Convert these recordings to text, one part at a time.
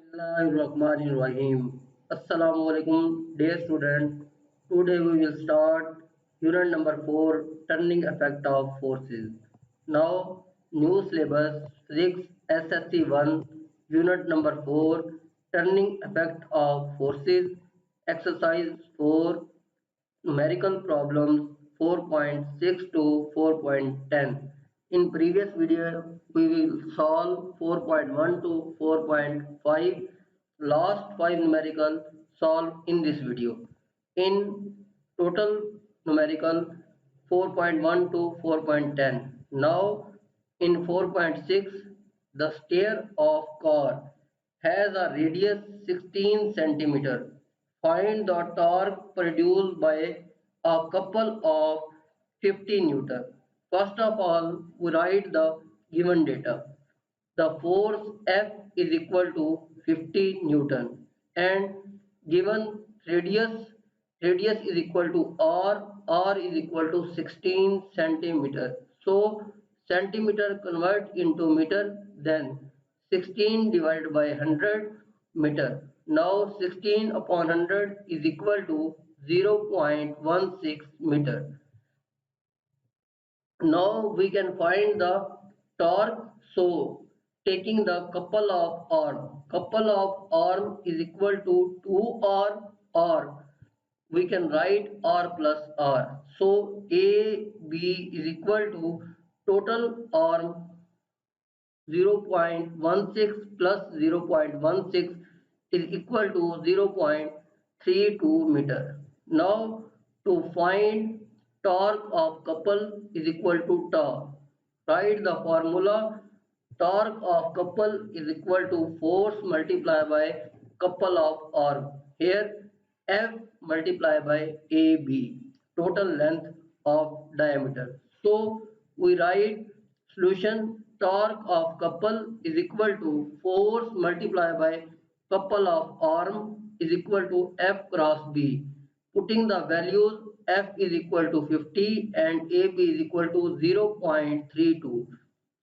Bismillahirrahmanirrahim. Assalamu alaikum, dear student. Today we will start unit number 4, turning effect of forces. Now, new syllabus 6 SSC 1, unit number 4, turning effect of forces, exercise 4, numerical problems 4.6 to 4.10. In previous video, we will solve 4.1 to 4.5. Last 5 numerical solve in this video. In total numerical 4.1 to 4.10. Now in 4.6, the stair of car has a radius 16 centimeter. Find the torque produced by a couple of 50 Newton. First of all, we write the given data. The force F is equal to 50 Newton and given radius is equal to r is equal to 16 centimeter. So centimeter convert into meter, then 16 divided by 100 meter. Now 16 upon 100 is equal to 0.16 meter. Now we can find the torque. So taking the couple of arm is equal to 2r, or we can write r plus r. So AB is equal to total arm 0.16 plus 0.16 is equal to 0.32 meter. Now to find torque of couple is equal to tau. Write the formula. Torque of couple is equal to force multiplied by couple of arm. Here F multiplied by AB, total length of diameter. So we write solution. Torque of couple is equal to force multiplied by couple of arm is equal to F cross B. Putting the values, F is equal to 50 and AB is equal to 0.32.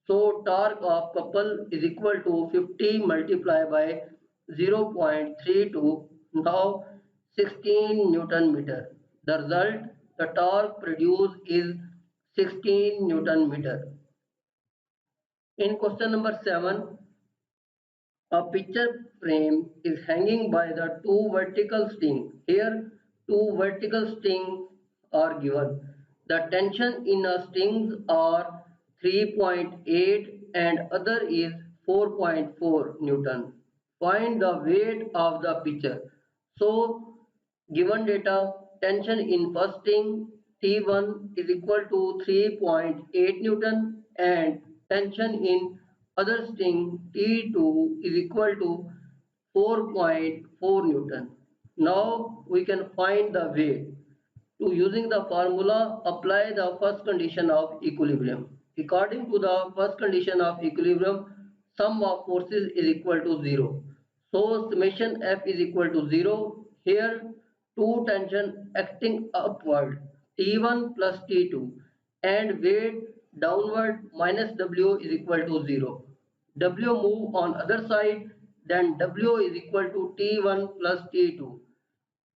So torque of couple is equal to 50 multiplied by 0.32, now 16 Newton meter. The result, the torque produced is 16 Newton meter. In question number 7, a picture frame is hanging by the two vertical strings. Here, two vertical strings are given. The tension in a strings are 3.8 and other is 4.4 Newton. Find the weight of the picture. So, given data, tension in first string T1 is equal to 3.8 Newton and tension in other string T2 is equal to 4.4 Newton. Now we can find the weight. To using the formula, apply the first condition of equilibrium. According to the first condition of equilibrium, sum of forces is equal to 0. So summation F is equal to 0. Here two tension acting upward, T1 plus T2, and weight downward minus W is equal to 0. W move on other side, then W is equal to T1 plus T2.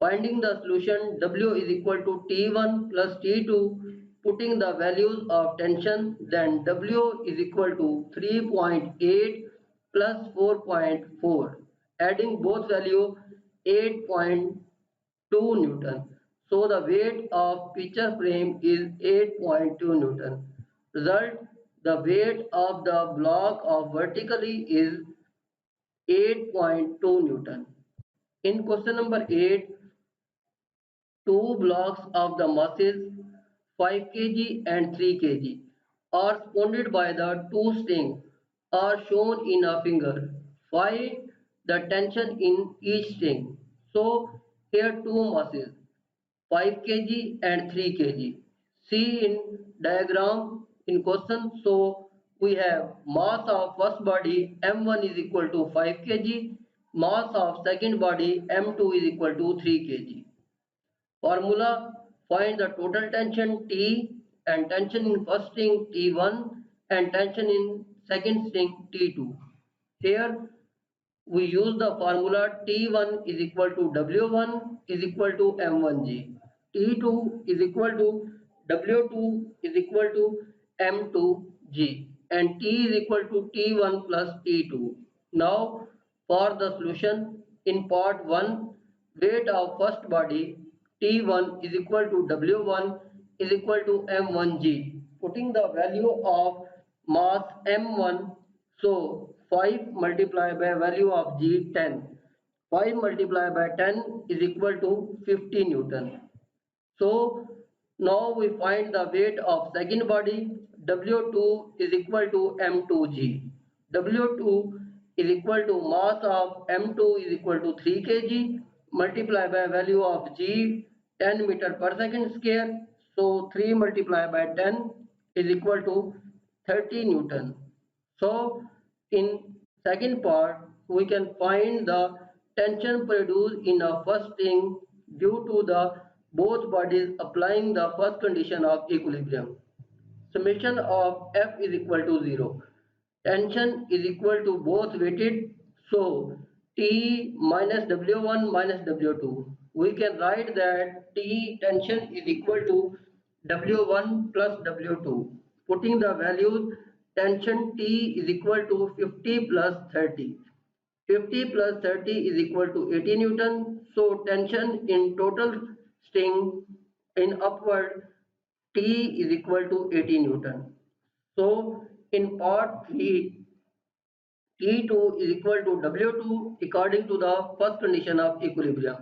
Finding the solution, W is equal to T1 plus T2, putting the values of tension, then W is equal to 3.8 plus 4.4. Adding both values, 8.2 Newton. So the weight of picture frame is 8.2 Newton. Result, the weight of the block of vertically is 8.2 Newton. In question number 8, two blocks of the masses 5 kg and 3 kg are suspended by the two strings are shown in a figure. Find the tension in each string. So here two masses 5 kg and 3 kg. See in diagram in question. So we have mass of first body M1 is equal to 5 kg, mass of second body M2 is equal to 3 kg. Formula, find the total tension T and tension in first string T1 and tension in second string T2. Here we use the formula T1 is equal to W1 is equal to M1G. T2 is equal to W2 is equal to M2G, and T is equal to T1 plus T2. Now for the solution in part 1, weight of first body T1 is equal to W1 is equal to M1G. Putting the value of mass M1, so 5 multiplied by value of G 10. 5 multiplied by 10 is equal to 50 Newton. So now we find the weight of second body. W2 is equal to M2G. W2 is equal to mass of M2 is equal to 3 kg multiplied by value of G 10 meter per second square. So 3 multiplied by 10 is equal to 30 Newton. So in second part we can find the tension produced in a first string due to the both bodies applying the first condition of equilibrium. Summation of F is equal to 0. Tension is equal to both weighted, so T minus W1 minus W2. We can write that T tension is equal to W1 plus W2. Putting the values, tension T is equal to 50 plus 30. 50 plus 30 is equal to 80 Newton. So tension in total string in upward T is equal to 80 Newton. So in part 3, T2 is equal to W2 according to the first condition of equilibrium.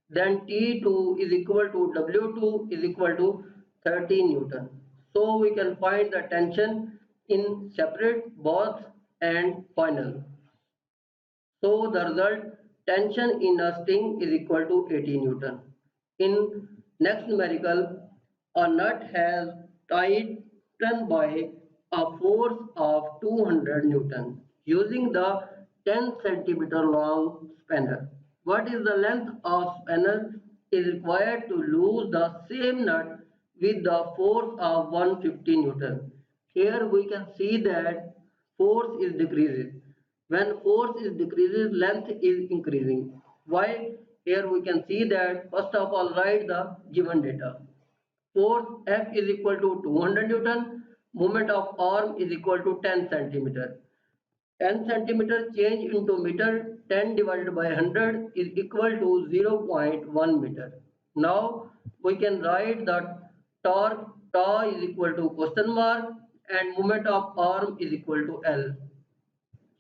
Then T2 is equal to W2 is equal to 30 Newton. So we can find the tension in separate, both and final. So the result, tension in a string is equal to 80 Newton. In next numerical, a nut has tightened by a force of 200 Newton using the 10 centimeter long spanner. What is the length of spanner is required to lose the same nut with the force of 150 Newton. Here we can see that force is decreasing. When force is decreases, length is increasing. Why? Here we can see that first of all write the given data. Force F is equal to 200 Newton. Moment of arm is equal to 10 centimeter. 10 centimeter change into meter. 10 divided by 100 is equal to 0.1 meter. Now we can write that torque tau is equal to question mark and moment of arm is equal to L.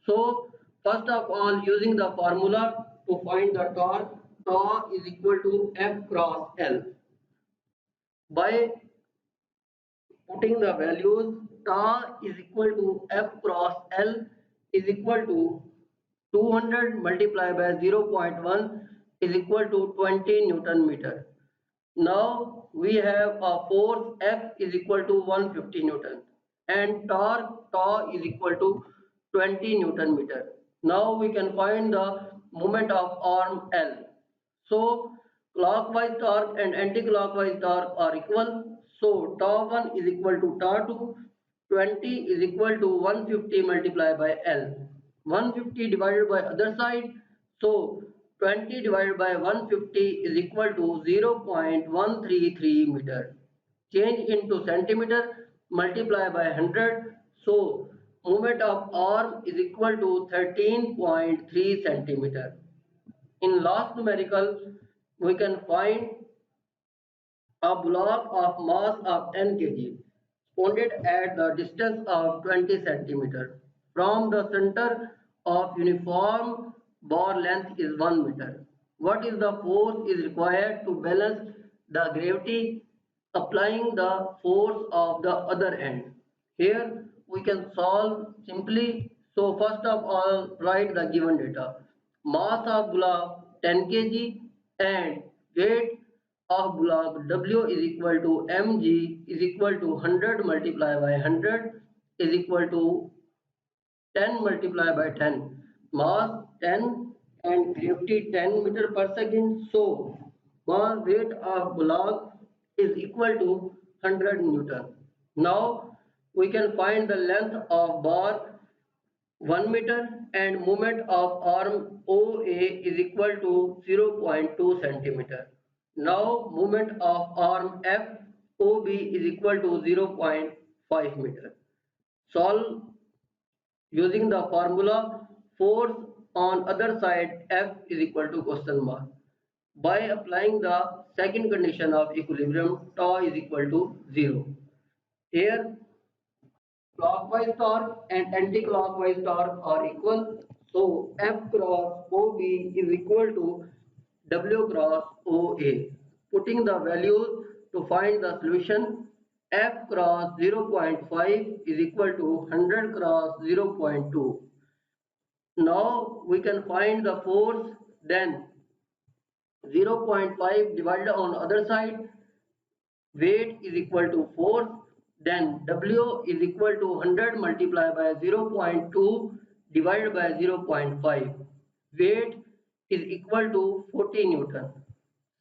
So first of all, using the formula to find the torque, tau is equal to F cross L. By putting the values, tau is equal to F cross L is equal to 200 multiplied by 0.1 is equal to 20 Newton meter. Now we have a force F is equal to 150 Newton and torque tau is equal to 20 Newton meter. Now we can find the moment of arm L. So clockwise torque and anti-clockwise torque are equal. So tau 1 is equal to tau 2. 20 is equal to 150 multiplied by L. 150 divided by other side. So 20 divided by 150 is equal to 0.133 meter. Change into centimeter, multiply by 100. So moment of arm is equal to 13.3 centimeter. In last numerical, we can find a block of mass of 10 kg pointed at the distance of 20 centimeter. From the center of uniform bar length is 1 meter. What is the force is required to balance the gravity applying the force of the other end? Here we can solve simply. So first of all write the given data. Mass of block 10 kg and weight of block W is equal to mg is equal to 100 multiplied by 100 is equal to 10 multiplied by 10. Mass 10 and gravity 10 meter per second. So mass weight of block is equal to 100 Newton. Now we can find the length of bar 1 meter and moment of arm OA is equal to 0.2 centimeter. Now moment of arm FOB is equal to 0.5 meter. Solve using the formula force on other side F is equal to question mark. By applying the second condition of equilibrium, tau is equal to 0. Here clockwise torque and anti-clockwise torque are equal. So F cross OB is equal to W cross OA. Putting the values to find the solution, F cross 0.5 is equal to 100 cross 0.2. Now we can find the force, then 0.5 divided on other side, weight is equal to force, then W is equal to 100 multiplied by 0.2 divided by 0.5. Weight is equal to 40 Newton.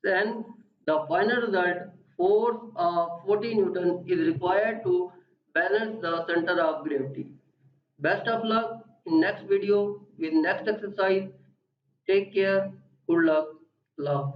Then the final result, force of 40 Newton is required to balance the center of gravity. Best of luck in next video with next exercise. Take care. Good luck. Love.